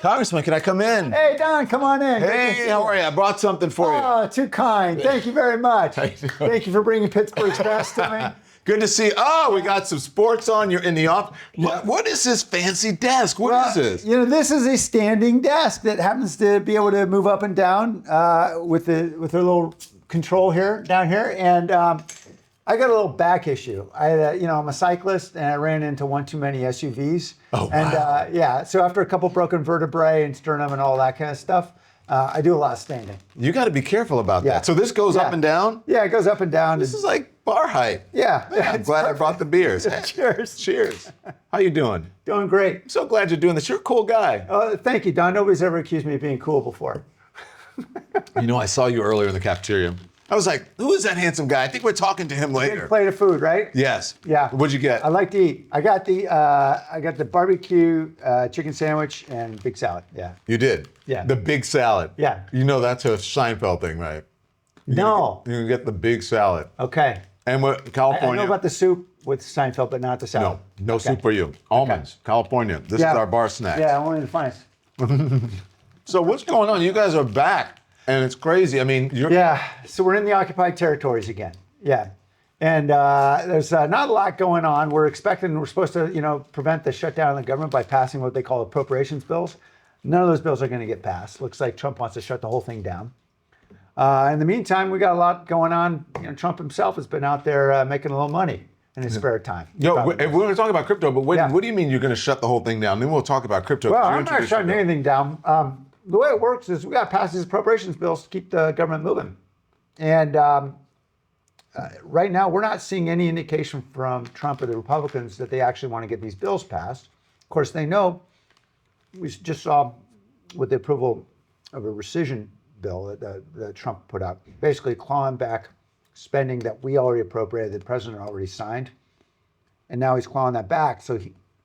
Congressman, can I come in? Hey, Don, come on in. Hey, how are you? I brought something for you. Oh, too kind. Thank you very much. How you doing? Thank you for bringing Pittsburgh's best to me. Good to see you. Oh, we got some sports on. You're in the office. What is this fancy desk? What is this? You know, this is a standing desk that happens to be able to move up and down with a little control here, down here. And I got a little back issue. I'm a cyclist, and I ran into one too many SUVs. Oh, and wow. So after a couple broken vertebrae and sternum and all that kind of stuff, I do a lot of standing. You got to be careful about Yeah. that. So this goes up and down? Yeah, it goes up and down. This is like bar height. Yeah. Man, I'm glad I brought the beers. Cheers. Cheers. How you doing? Doing great. I'm so glad you're doing this. You're a cool guy. Thank you, Don. Nobody's ever accused me of being cool before. You know, I saw you earlier in the cafeteria. I was like, who is that handsome guy? I think we're talking to him later. Big plate of food, right? Yes. Yeah. What'd you get? I like to eat. I got the barbecue chicken sandwich and big salad. Yeah. You did? Yeah. The big salad. Yeah. You know that's a Seinfeld thing, right? No. You can get the big salad. Okay. And what, California? I know about the soup with Seinfeld, but not the salad. No soup for you. Almonds, California. This is our bar snack. Yeah, only the finest. So what's going on? You guys are back, and it's crazy. I mean, you're... Yeah, so we're in the occupied territories again. Yeah. And there's not a lot going on. We're supposed to, prevent the shutdown of the government by passing what they call appropriations bills. None of those bills are going to get passed. Looks like Trump wants to shut the whole thing down. In the meantime, we got a lot going on. Trump himself has been out there making a little money in his spare time. We're going to talk about crypto, but what do you mean you're going to shut the whole thing down? Then we'll talk about crypto. Well, I'm not shutting anything down. The way it works is we got to pass these appropriations bills to keep the government moving. And right now, we're not seeing any indication from Trump or the Republicans that they actually want to get these bills passed. Of course, they know. We just saw with the approval of a rescission bill that Trump put out, basically clawing back spending that we already appropriated, the president already signed. And now he's clawing that back. So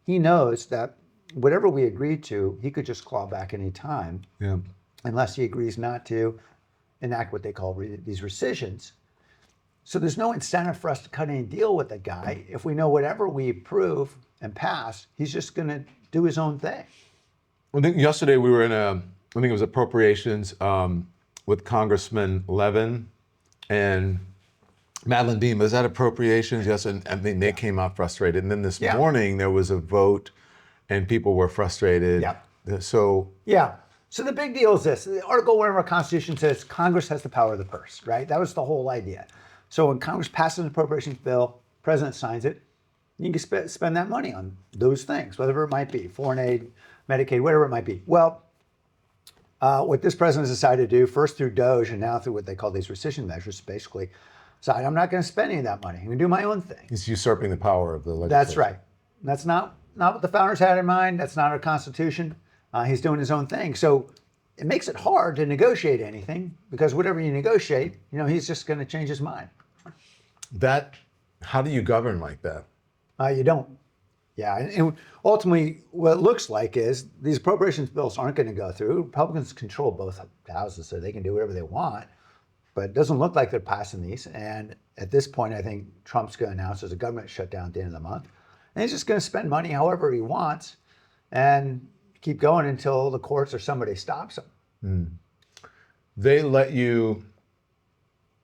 he knows that whatever we agreed to, he could just claw back any time, unless he agrees not to enact what they call these rescissions. So there's no incentive for us to cut any deal with the guy if we know whatever we approve and pass, he's just going to do his own thing. I think yesterday we were in I think it was appropriations with Congressman Levin and Madeline Beam. Was that appropriations? Yes, and I mean, they came out frustrated. And then this morning there was a vote and people were frustrated. Yeah. So the big deal is this. The Article 1 of our Constitution says Congress has the power of the purse, right? That was the whole idea. So when Congress passes an appropriations bill, president signs it, you can spend that money on those things, whatever it might be, foreign aid, Medicaid, whatever it might be. Well, what this president has decided to do, first through DOGE and now through what they call these rescission measures, basically decide I'm not going to spend any of that money. I'm going to do my own thing. he's usurping the power of the legislature. That's right. That's not what the founders had in mind. That's not our Constitution. He's doing his own thing. So it makes it hard to negotiate anything because whatever you negotiate, he's just going to change his mind. How do you govern like that? You don't. Yeah, and ultimately, what it looks like is these appropriations bills aren't going to go through. Republicans control both houses, so they can do whatever they want. But it doesn't look like they're passing these. And at this point, I think Trump's going to announce there's a government shutdown at the end of the month. And he's just going to spend money however he wants and keep going until the courts or somebody stops him. They let you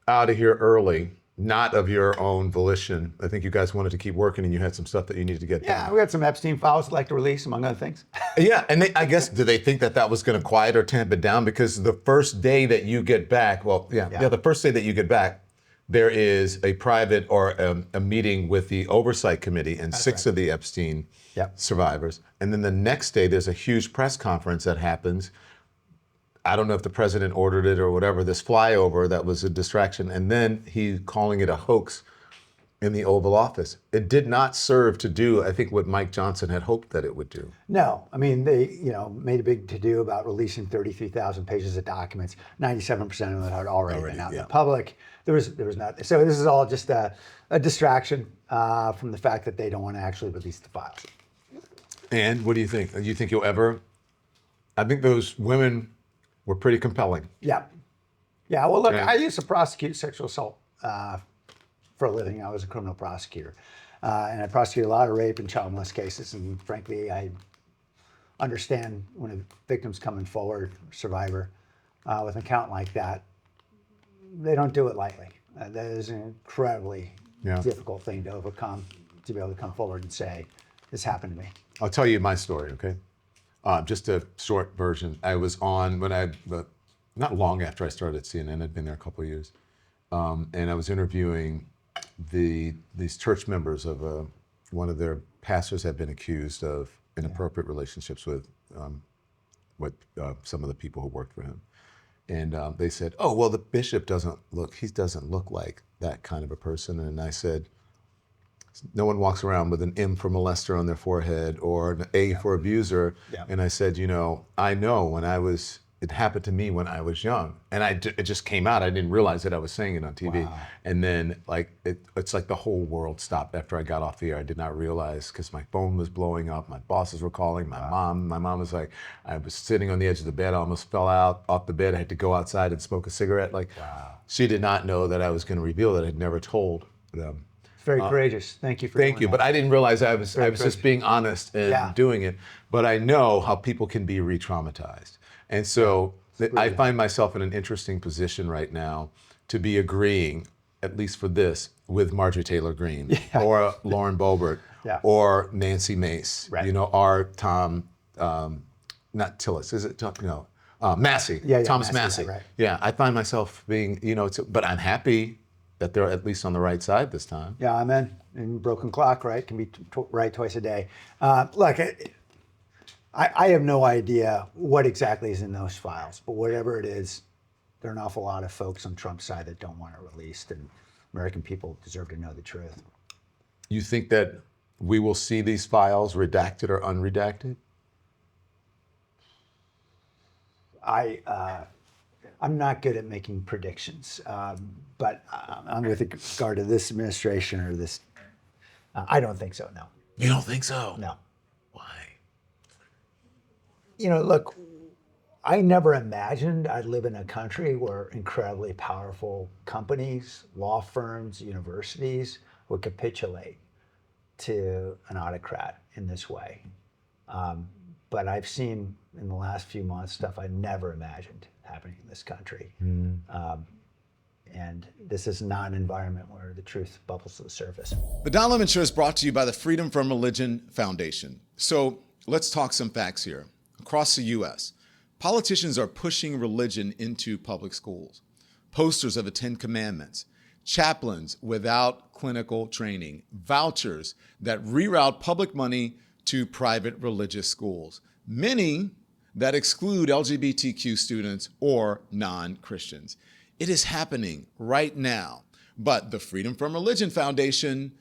out of here early. Not of your own volition. I think you guys wanted to keep working and you had some stuff that you needed to get done. Yeah, we had some Epstein files I'd like to release, among other things. Yeah, and I guess, do they think that was going to quiet or tamp it down? Because the first day that you get back, the first day that you get back, there is a private or a meeting with the Oversight Committee and six of the Epstein survivors. And then the next day, there's a huge press conference that happens. I don't know if the president ordered it or whatever, this flyover that was a distraction, and then he calling it a hoax in the Oval Office. It did not serve to do, I think, what Mike Johnson had hoped that it would do. No, I mean, they made a big to-do about releasing 33,000 pages of documents. 97% of them had already been out in the public. There was not. So this is all just a distraction from the fact that they don't want to actually release the files. And what do you think? Do you think you'll ever? I think those women were pretty compelling. Yeah. Well, look, I used to prosecute sexual assault for a living. I was a criminal prosecutor. And I prosecuted a lot of rape and child molest cases. And frankly, I understand when a victim's coming forward, survivor, with an account like that, they don't do it lightly. That is an incredibly difficult thing to overcome, to be able to come forward and say, this happened to me. I'll tell you my story, okay? Just a short version. I was on not long after I started at CNN. I'd been there a couple of years, and I was interviewing these church members of one of their pastors had been accused of inappropriate relationships with some of the people who worked for him, and they said, "Oh, well, the bishop doesn't look like that kind of a person." And I said, no one walks around with an M for molester on their forehead or an A for abuser. Yeah. And I said, I know it happened to me when I was young. And it just came out. I didn't realize that I was saying it on TV. Wow. And then it's like the whole world stopped after I got off the air. I did not realize, because my phone was blowing up. My bosses were calling. My mom was like, I was sitting on the edge of the bed. I almost fell out off the bed. I had to go outside and smoke a cigarette. She did not know that I was going to reveal that. I had never told them. Very courageous. Thank you for Thank you. that. But I didn't realize I was just being honest and doing it. But I know how people can be re-traumatized. And so I find myself in an interesting position right now to be agreeing, at least for this, with Marjorie Taylor Greene or Lauren Boebert or Nancy Mace, or Tom, not Tillis, is it Tom? No, Massey, Thomas Massey. Right. Yeah, I find myself being, but I'm happy that they're at least on the right side this time. Yeah, amen. And broken clock, right, can be right twice a day. Look, I have no idea what exactly is in those files, but whatever it is, there are an awful lot of folks on Trump's side that don't want it released, and American people deserve to know the truth. You think that we will see these files redacted or unredacted? I'm not good at making predictions, but I'm with regard to this administration or this. I don't think so. No. You don't think so? No. Why? Look, I never imagined I'd live in a country where incredibly powerful companies, law firms, universities would capitulate to an autocrat in this way. But I've seen in the last few months stuff I never imagined happening in this country. And this is not an environment where the truth bubbles to the surface. The Don Lemon Show is brought to you by the Freedom from Religion Foundation. So let's talk some facts here. Across the U.S., politicians are pushing religion into public schools. Posters of the Ten Commandments, chaplains without clinical training, vouchers that reroute public money to private religious schools, many that exclude LGBTQ students or non-Christians. It is happening right now. But the Freedom from Religion Foundation,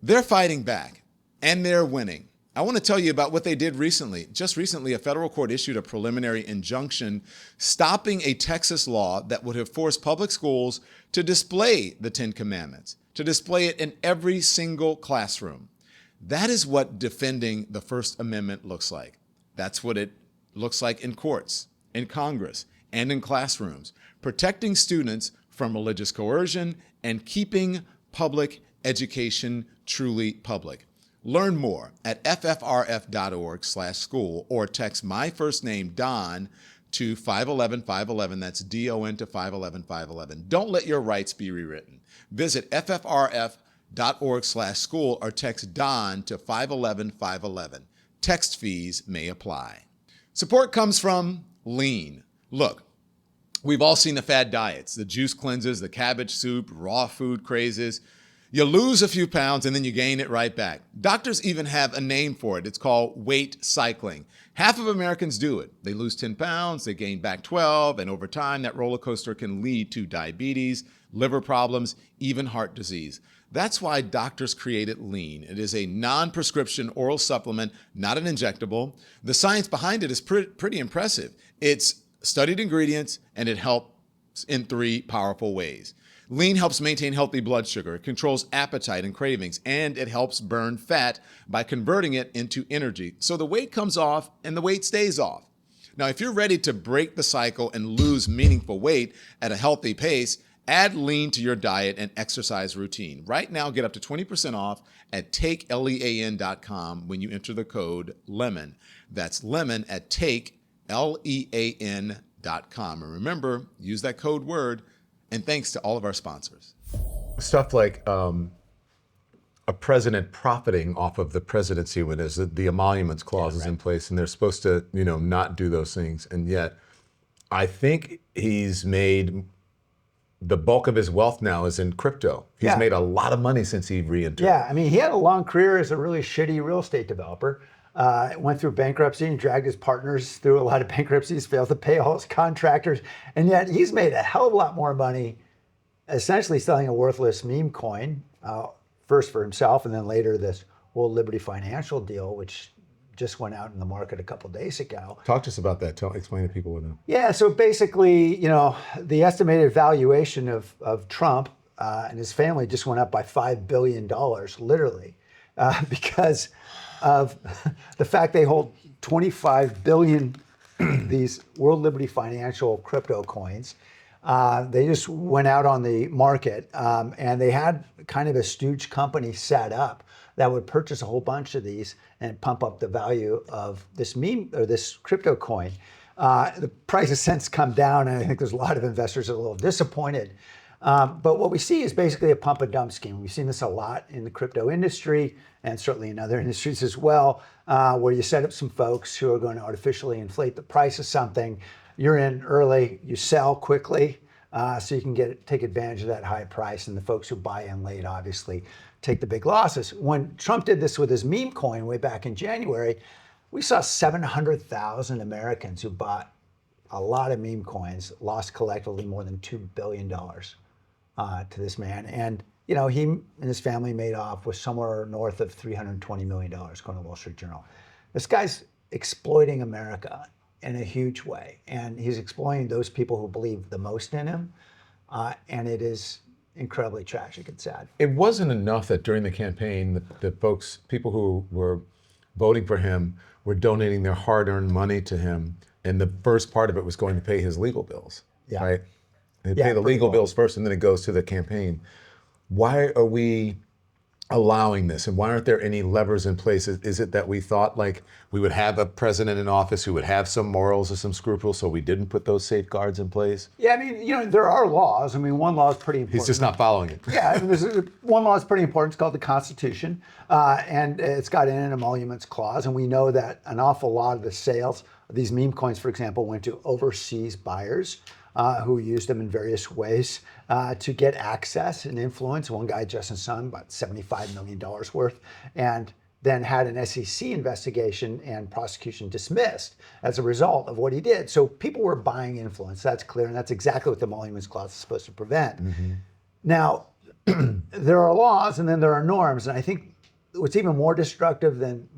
they're fighting back and they're winning. I want to tell you about what they did recently. Just recently, a federal court issued a preliminary injunction stopping a Texas law that would have forced public schools to display the Ten Commandments, to display it in every single classroom. That is what defending the First Amendment looks like. That's what it looks like in courts, in Congress, and in classrooms, protecting students from religious coercion and keeping public education truly public. Learn more at ffrf.org/school or text my first name, Don, to 511-511. That's DON to 511-511. Don't let your rights be rewritten. Visit ffrf.org/school or text Don to 511-511. Text fees may apply. Support comes from Lean. Look, we've all seen the fad diets, the juice cleanses, the cabbage soup, raw food crazes. You lose a few pounds and then you gain it right back. Doctors even have a name for it. It's called weight cycling. Half of Americans do it. They lose 10 pounds, they gain back 12, and over time, that roller coaster can lead to diabetes, liver problems, even heart disease. That's why doctors created Lean. It is a non-prescription oral supplement, not an injectable. The science behind it is pretty impressive. It's studied ingredients, and it helps in 3 powerful ways. Lean helps maintain healthy blood sugar, it controls appetite and cravings, and it helps burn fat by converting it into energy. So the weight comes off and the weight stays off. Now, if you're ready to break the cycle and lose meaningful weight at a healthy pace, Add lean to your diet and exercise routine. Right now, get up to 20% off at takelean.com when you enter the code LEMON. That's LEMON at takelean.com. And remember, use that code word. And thanks to all of our sponsors. Stuff like a president profiting off of the presidency when the emoluments clause is in place, and they're supposed to, not do those things. And yet, I think he's made the bulk of his wealth now is in crypto. He's made a lot of money since he re-entered. Yeah, I mean, he had a long career as a really shitty real estate developer. Went through bankruptcy and dragged his partners through a lot of bankruptcies, failed to pay all his contractors. And yet he's made a hell of a lot more money essentially selling a worthless meme coin, first for himself and then later this World Liberty Financial deal, which just went out in the market a couple of days ago. Talk to us about that. Explain to people what that. Yeah, so basically, the estimated valuation of Trump and his family just went up by $5 billion, literally, because of the fact they hold 25 billion these World Liberty Financial crypto coins. They just went out on the market and they had kind of a stooge company set up that would purchase a whole bunch of these and pump up the value of this meme or this crypto coin. The price has since come down, and I think there's a lot of investors that are a little disappointed. But what we see is basically a pump and dump scheme. We've seen this a lot in the crypto industry and certainly in other industries as well, where you set up some folks who are going to artificially inflate the price of something. You're in early, you sell quickly, so you can take advantage of that high price. And the folks who buy in late obviously take the big losses. When Trump did this with his meme coin way back in January, we saw 700,000 Americans who bought a lot of meme coins lost collectively more than $2 billion to this man. And he and his family made off with somewhere north of $320 million, according to the Wall Street Journal. This guy's exploiting America in a huge way. And he's exploiting those people who believe the most in him. And it is incredibly tragic and sad. It wasn't enough that during the campaign, the people who were voting for him were donating their hard-earned money to him. And the first part of it was going to pay his legal bills, right? They pay the legal bills first, and then it goes to the campaign. Why are we allowing this? And why aren't there any levers in place? Is it that we thought like we would have a president in office who would have some morals or some scruples, so we didn't put those safeguards in place? Yeah, I mean, there are laws. I mean, one law is pretty important. He's just not following it. Yeah, I mean, one law is pretty important. It's called the Constitution, and it's got an emoluments clause. And we know that an awful lot of the sales of these meme coins, for example, went to overseas buyers who used them in various ways to get access and influence. One guy, Justin Sun, about $75 million worth, and then had an SEC investigation and prosecution dismissed as a result of what he did. So people were buying influence. That's clear, and that's exactly what the emoluments clause is supposed to prevent. Mm-hmm. Now, there are laws, and then there are norms, and I think what's even more destructive than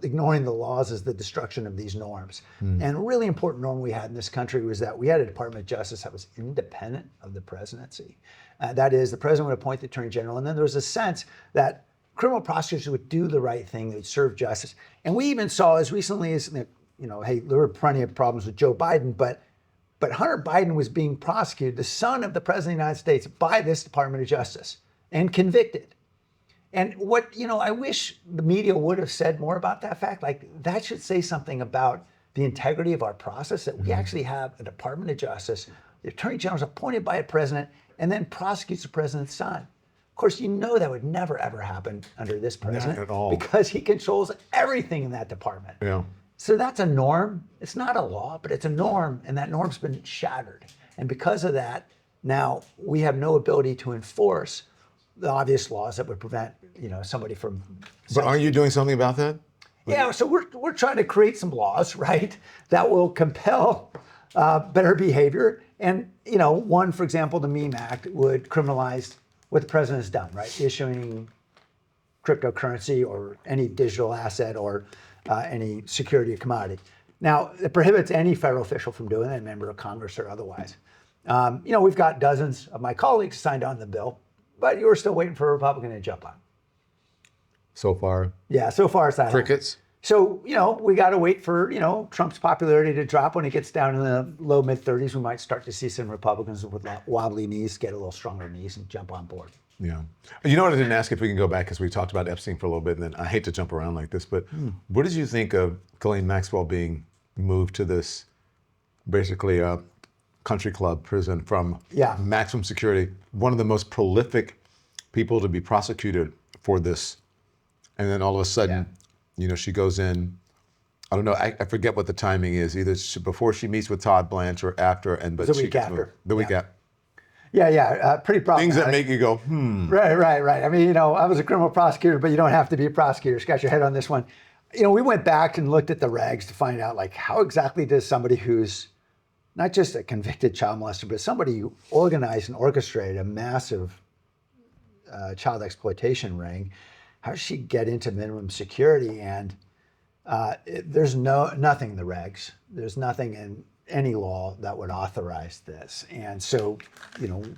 ignoring the laws is the destruction of these norms. And a really important norm we had in this country was that we had a Department of Justice that was independent of the presidency. That is, the president would appoint the attorney general, and then there was a sense that criminal prosecutors would do the right thing, they would serve justice. And we even saw as recently as, hey, there were plenty of problems with Joe Biden, but Hunter Biden was being prosecuted, the son of the president of the United States, by this Department of Justice and convicted. And what, I wish the media would have said more about that fact. Like, that should say something about the integrity of our process, that we actually have a Department of Justice, the Attorney General is appointed by a president and then prosecutes the president's son. Of course, that would never, ever happen under this president. Not at all. Because he controls everything in that department. Yeah. So that's a norm. It's not a law, but it's a norm, and that norm's been shattered. And because of that, now we have no ability to enforce the obvious laws that would prevent, somebody from. But aren't you doing something about that? Yeah, so we're trying to create some laws, right, that will compel better behavior. And one, for example, the Meme Act would criminalize what the president has done, right, issuing cryptocurrency or any digital asset or any security or commodity. Now, it prohibits any federal official from doing it, a member of Congress or otherwise. We've got dozens of my colleagues signed on the bill. But you were still waiting for a Republican to jump on. So far? Yeah, so far it's not. Crickets? So, we got to wait for, Trump's popularity to drop. When it gets down in the low mid 30s, we might start to see some Republicans with wobbly knees get a little stronger knees and jump on board. Yeah. You know what, I didn't ask if we can go back because we talked about Epstein for a little bit, and then I hate to jump around like this, but what did you think of Ghislaine Maxwell being moved to this basically country club prison from maximum security, one of the most prolific people to be prosecuted for this, and then all of a sudden, she goes in. I don't know. I forget what the timing is. Either before she meets with Todd Blanche or after, but the week after. The week after. Pretty problematic. Things that make you go, Right. I mean, I was a criminal prosecutor, but you don't have to be a prosecutor. Scratch your head on this one. We went back and looked at the regs to find out, how exactly does somebody who's not just a convicted child molester, but somebody who organized and orchestrated a massive child exploitation ring, how does she get into minimum security? And there's nothing in the regs. There's nothing in any law that would authorize this. And so,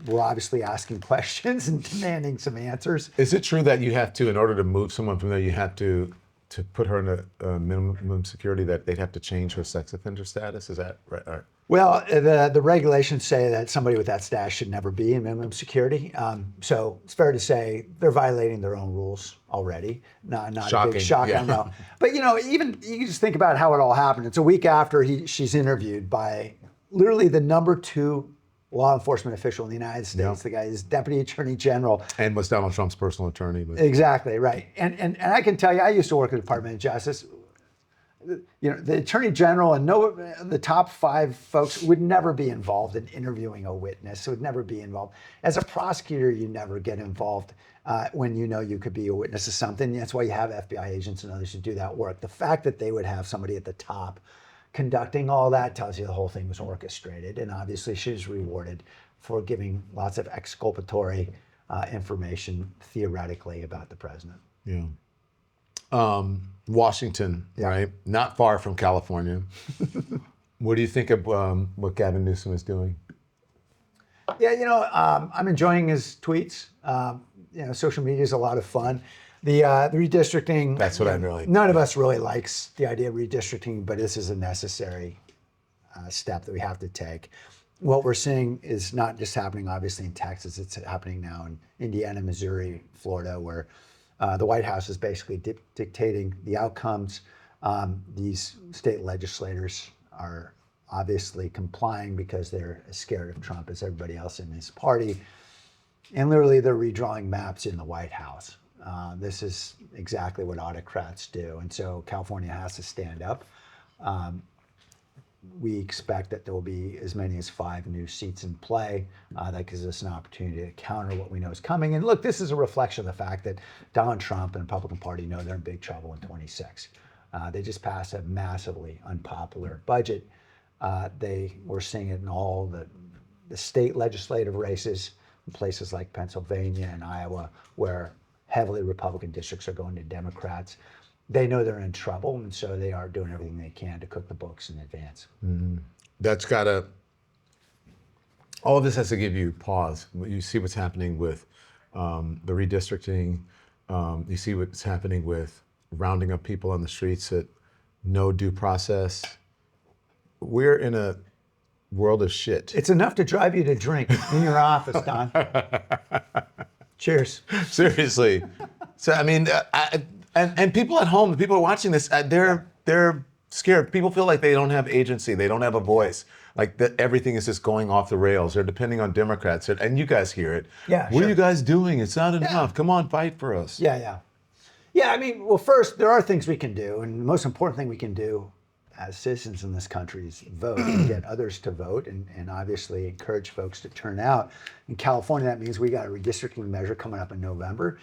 we're obviously asking questions and demanding some answers. Is it true that you have to, in order to move someone from there, you have to put her in a minimum security, that they'd have to change her sex offender status? Is that right? All right. Well, the regulations say that somebody with that status should never be in minimum security. So it's fair to say they're violating their own rules already. Not Shocking. A big shock, I know. But even you just think about how it all happened. It's a week after she's interviewed by literally the number 2 law enforcement official in the United States. The guy is Deputy Attorney General. And was Donald Trump's personal attorney. But... Exactly, right. And I can tell you, I used to work at the Department of Justice. The Attorney General and the top 5 folks would never be involved in interviewing a witness. Would never be involved. As a prosecutor, you never get involved when you could be a witness to something. That's why you have FBI agents and others who do that work. The fact that they would have somebody at the top conducting all that tells you the whole thing was orchestrated. And obviously she's rewarded for giving lots of exculpatory information theoretically about the president. Yeah. Washington, right? Not far from California. What do you think of what Gavin Newsom is doing? Yeah, I'm enjoying his tweets. Social media is a lot of fun. The redistricting. That's what I really. None of us really likes the idea of redistricting, but this is a necessary step that we have to take. What we're seeing is not just happening, obviously, in Texas. It's happening now in Indiana, Missouri, Florida, where the White House is basically dictating the outcomes. These state legislators are obviously complying because they're as scared of Trump as everybody else in his party. And literally, they're redrawing maps in the White House. This is exactly what autocrats do. And so California has to stand up. We expect that there will be as many as 5 new seats in play. That gives us an opportunity to counter what we know is coming. And look, this is a reflection of the fact that Donald Trump and the Republican Party know they're in big trouble in 26. They just passed a massively unpopular budget. We're seeing it in all the state legislative races in places like Pennsylvania and Iowa, where heavily Republican districts are going to Democrats. They know they're in trouble, and so they are doing everything they can to cook the books in advance. Mm-hmm. All of this has to give you pause. You see what's happening with the redistricting. You see what's happening with rounding up people on the streets at no due process. We're in a world of shit. It's enough to drive you to drink in your office, Don. Cheers. Seriously. So, I mean, and people at home, the people who are watching this, they're scared. People feel like they don't have agency. They don't have a voice. Like that everything is just going off the rails. They're depending on Democrats. And you guys hear it. Yeah, what are you guys doing? It's not enough. Come on, fight for us. Yeah, I mean, well, first, there are things we can do. And the most important thing we can do as citizens in this country is vote and get others to vote and obviously encourage folks to turn out. In California, that means we got a redistricting measure coming up in November.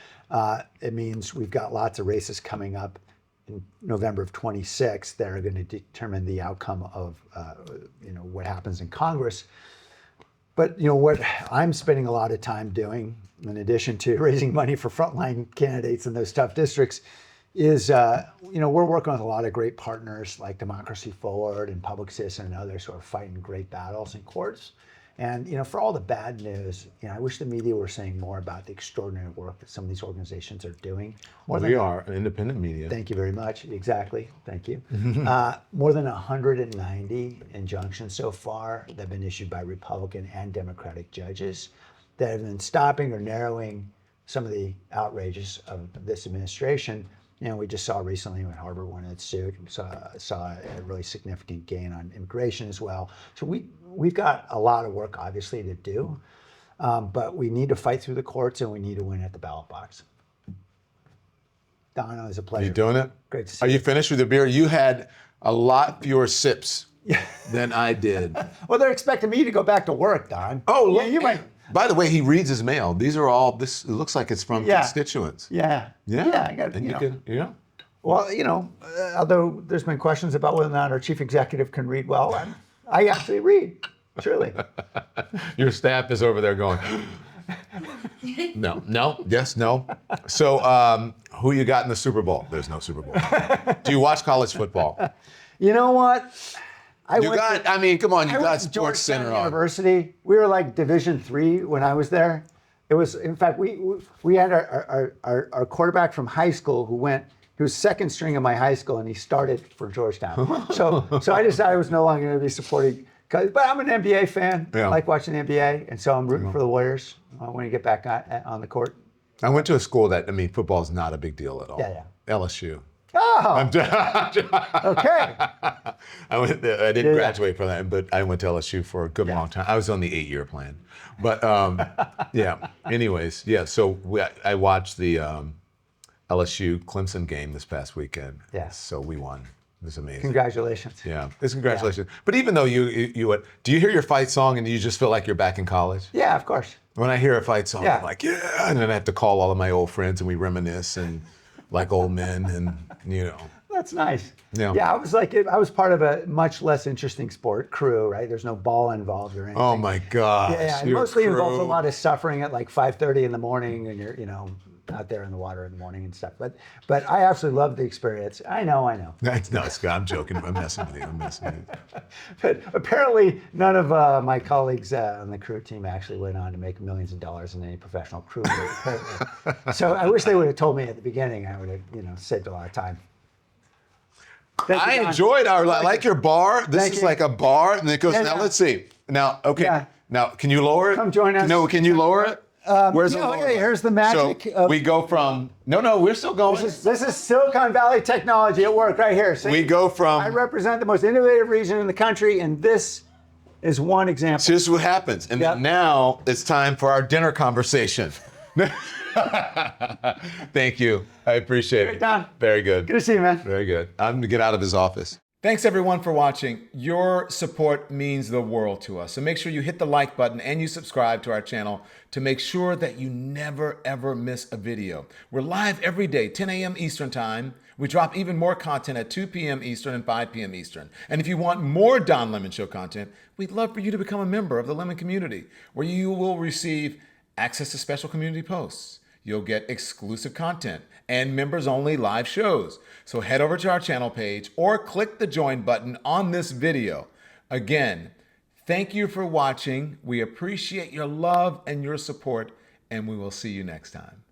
It means we've got lots of races coming up in November of 26 that are going to determine the outcome of what happens in Congress. But what I'm spending a lot of time doing, in addition to raising money for frontline candidates in those tough districts, is we're working with a lot of great partners like Democracy Forward and Public Citizen and others who are fighting great battles in courts. And for all the bad news, I wish the media were saying more about the extraordinary work that some of these organizations are doing. We are an independent media. Thank you very much. Exactly. Thank you. More than 190 injunctions so far that have been issued by Republican and Democratic judges that have been stopping or narrowing some of the outrages of this administration. We just saw recently when Harvard won its suit, saw a really significant gain on immigration as well. So we've got a lot of work, obviously, to do, but we need to fight through the courts and we need to win at the ballot box. Don, it was a pleasure. Are you doing it? Great to see you. you. Are you finished with your beer? You had a lot fewer sips than I did. Well, they're expecting me to go back to work, Don. Oh, look. Yeah, you might. By the way, he reads his mail. These are all, it looks like it's from constituents. Yeah. Yeah. I got, and you can, Well, although there's been questions about whether or not our chief executive can read well, I actually read, truly. Your staff is over there going, no, yes, no. So who you got in the Super Bowl? There's no Super Bowl. Do you watch college football? You know what? Come on, you got Sports Center on. University. We were like Division III when I was there. It was, in fact, we had our quarterback from high school he was second string in my high school, and he started for Georgetown. So I decided I was no longer going to be supporting. But I'm an NBA fan. Yeah. I like watching the NBA, and so I'm rooting for the Warriors when you get back on the court. I went to a school that, football is not a big deal at all. Yeah. LSU. Oh, okay. I didn't graduate from that, but I went to LSU for a good long time. I was on the 8-year plan. But anyways, so I watched the LSU Clemson game this past weekend. Yeah. So we won. It was amazing. Congratulations. Yeah, it's congratulations. Yeah. But even though you do you hear your fight song and you just feel like you're back in college? Yeah, of course. When I hear a fight song, I'm like, yeah, and then I have to call all of my old friends and we reminisce and like old men and That's nice. Yeah. Yeah, I was part of a much less interesting sport, crew, right? There's no ball involved or anything. Oh my gosh. Yeah, it mostly involves a lot of suffering at like 5:30 in the morning, and you're, out there in the water in the morning and stuff. But I absolutely loved the experience. I know. No, Scott, I'm joking. I'm messing with you. But apparently none of my colleagues on the crew team actually went on to make millions of dollars in any professional crew. So I wish they would have told me at the beginning. I would have, saved a lot of time. I enjoyed I like your bar. This is like a bar, and it goes. Now let's see. Now, okay. Yeah. Now, can you lower it? Come join us. No, can you lower it? Where's the lower button? Here's the magic. So we go from we're still going. This is Silicon Valley technology at work right here. See? We go from. I represent the most innovative region in the country, and this is one example. So this is what happens, and now it's time for our dinner conversation. Thank you. I appreciate it. Don. Very good. Good to see you, man. Very good. I'm gonna get out of his office. Thanks everyone for watching. Your support means the world to us. So make sure you hit the like button and you subscribe to our channel to make sure that you never ever miss a video. We're live every day, 10 a.m. Eastern time. We drop even more content at 2 p.m. Eastern and 5 p.m. Eastern. And if you want more Don Lemon Show content, we'd love for you to become a member of the Lemon community, where you will receive access to special community posts. You'll get exclusive content and members-only live shows. So head over to our channel page or click the join button on this video. Again, thank you for watching. We appreciate your love and your support, and we will see you next time.